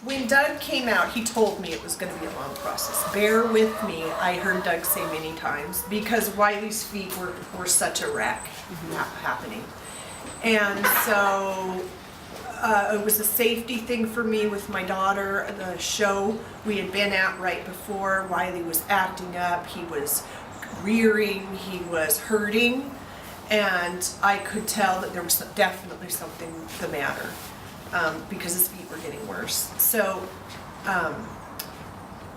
When Doug came out, he told me it was going to be a long process. Bear with me, I heard Doug say many times, because Wiley's feet were such a wreck happening. And so it was a safety thing for me with my daughter. The show we had been at right before, Wiley was acting up, he was rearing, he was hurting, and I could tell that there was definitely something the matter. Because his feet were getting worse. So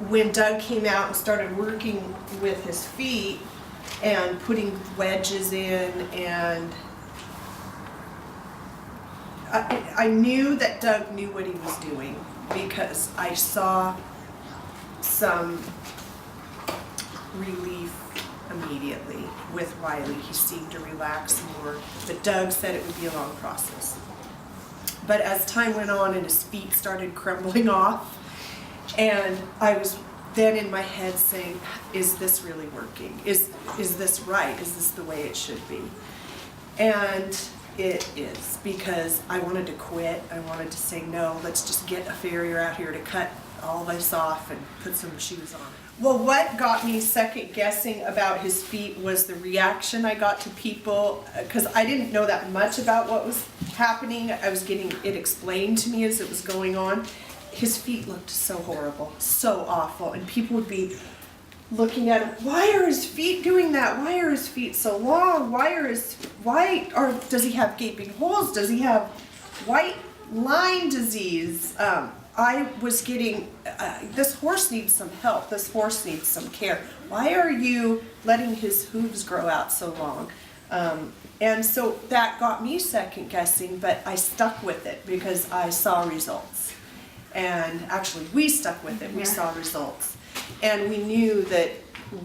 when Doug came out and started working with his feet and putting wedges in, and I knew that Doug knew what he was doing because I saw some relief immediately with Wiley. He seemed to relax more, but Doug said it would be a long process. But as time went on and his feet started crumbling off, and I was then in my head saying, is this really working? Is this right? Is this the way it should be? And it is, because I wanted to quit. I wanted to say, no, let's just get a farrier out here to cut all this off and put some shoes on. Well, what got me second guessing about his feet was the reaction I got to people, because I didn't know that much about what was happening. I was getting it explained to me as it was going on. His feet looked so horrible, so awful, and people would be looking at him, why are his feet doing that? Why are his feet so long? Does he have gaping holes? Does he have white line disease? I was getting, this horse needs some help, this horse needs some care. Why are you letting his hooves grow out so long? And so that got me second guessing, but I stuck with it because I saw results. And actually we stuck with it, we saw results. And we knew that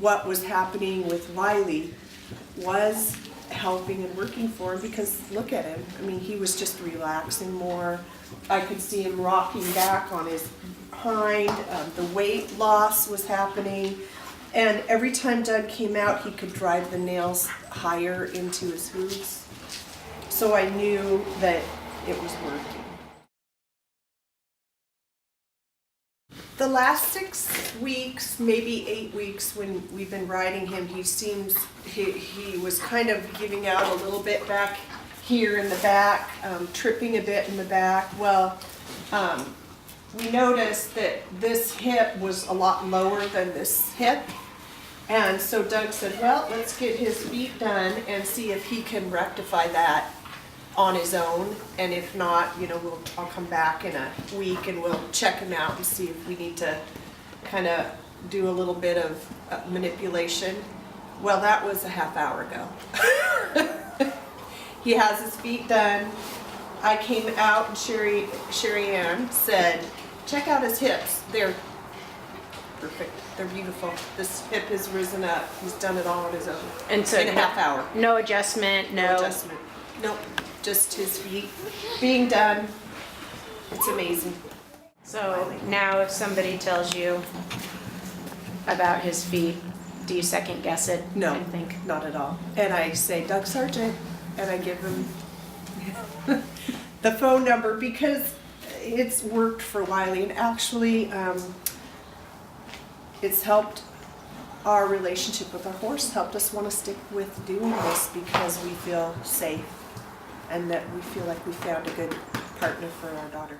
what was happening with Wiley was helping and working for him, because look at him. I mean, he was just relaxing more. I could see him rocking back on his hind. The weight loss was happening. And every time Doug came out, he could drive the nails higher into his hooves. So I knew that it was working. The last 6 weeks, maybe 8 weeks, when we've been riding him, he was kind of giving out a little bit back here in the back, tripping a bit in the back. Well, we noticed that this hip was a lot lower than this hip. And so Doug said, well, let's get his feet done and see if he can rectify that on his own, and if not, I'll come back in a week and we'll check him out and see if we need to kind of do a little bit of manipulation. Well, that was a half hour ago. He has his feet done. I came out and Sherry Ann said, check out his hips. They're perfect. They're beautiful. This hip has risen up. He's done it all on his own. And so in a half hour. No adjustment, No adjustment. Nope. Just his feet being done. It's amazing. So now if somebody tells you about his feet, do you second guess it? No, and think? not at all. And I say, Doug Serjeant, and I give him the phone number, because it's worked for Wiley, and actually it's helped our relationship with our horse, helped us want to stick with doing this, because we feel safe and that we feel like we found a good partner for our daughter.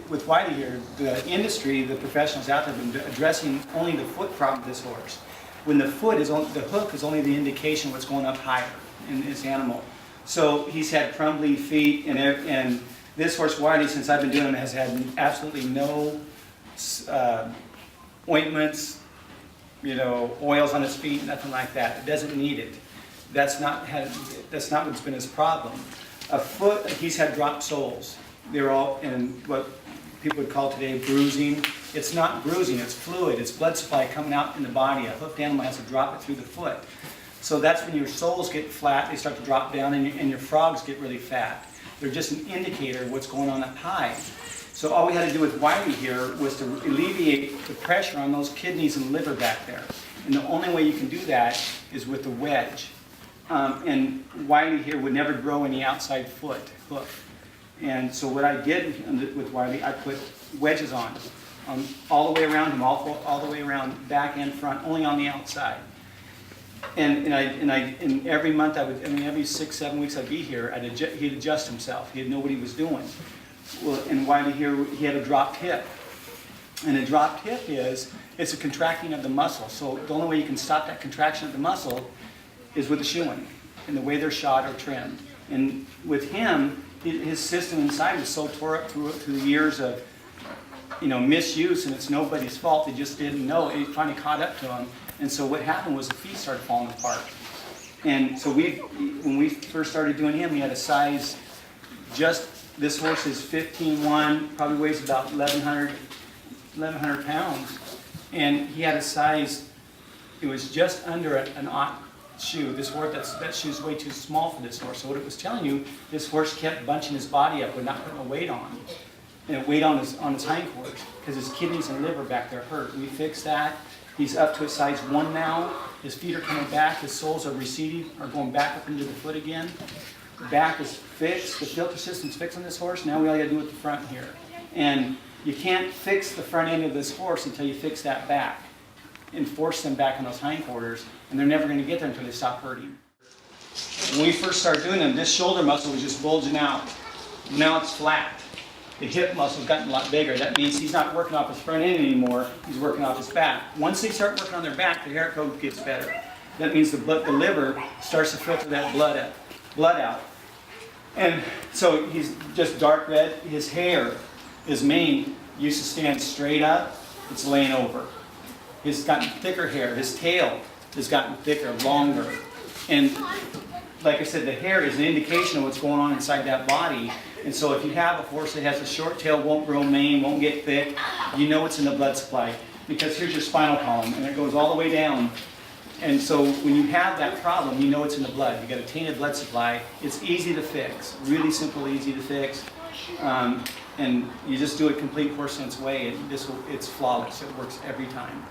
With Wiley here, the industry, the professionals out there have been addressing only the foot problem of this horse. When the hook is only the indication what's going up higher in this animal. So he's had crumbly feet, and this horse Wiley, since I've been doing him, has had absolutely no ointments, oils on his feet, nothing like that. It doesn't need it. That's not what's been his problem. A foot, he's had dropped soles. They're all in what people would call today bruising. It's not bruising, it's fluid. It's blood supply coming out in the body. A hoofed animal has to drop it through the foot. So that's when your soles get flat, they start to drop down, and your frogs get really fat. They're just an indicator of what's going on up high. So all we had to do with Wiley here was to alleviate the pressure on those kidneys and liver back there. And the only way you can do that is with the wedge. And Wiley here would never grow any outside hoof. And so what I did with Wiley, I put wedges on all the way around him, all the way around, back and front, only on the outside. And every month every 6-7 weeks I'd be here, he'd adjust himself. He'd know what he was doing. Well, and Wiley here, he had a dropped hip. And a dropped hip it's a contracting of the muscle. So the only way you can stop that contraction of the muscle is with the shoeing and the way they're shod or trimmed. And with him, his system inside was so tore up through the years of misuse, and it's nobody's fault. They just didn't know. It finally caught up to him. And so what happened was the feet started falling apart. And so when we first started doing him, he had a size, this horse is 15'1", probably weighs about 1,100 pounds. And he had a size, it was just under an aught shoe. This horse, that shoe's way too small for this horse. So what it was telling you, this horse kept bunching his body up with not putting a weight on. And it weighed on his hindquarters because his kidneys and liver back there hurt. We fixed that. He's up to a size 1 now. His feet are coming back. His soles are receding, are going back up into the foot again. The back is fixed. The filter system's fixed on this horse. Now we all got to do with the front here. And you can't fix the front end of this horse until you fix that back and force them back on those hindquarters. And they're never going to get there until they stop hurting. When we first started doing them, this shoulder muscle was just bulging out. Now it's flat. The hip muscle's gotten a lot bigger. That means he's not working off his front end anymore. He's working off his back. Once they start working on their back, the hair coat gets better. That means the liver starts to filter that blood out. And so he's just dark red. His hair, his mane, used to stand straight up. It's laying over. He's gotten thicker hair. His tail has gotten thicker, longer. And like I said, the hair is an indication of what's going on inside that body. And so if you have a horse that has a short tail, won't grow mane, won't get thick, you know it's in the blood supply. Because here's your spinal column, and it goes all the way down. And so when you have that problem, you know it's in the blood. You've got a tainted blood supply. It's easy to fix, really simple, easy to fix. And you just do it complete horse sense way, and it's flawless. It works every time.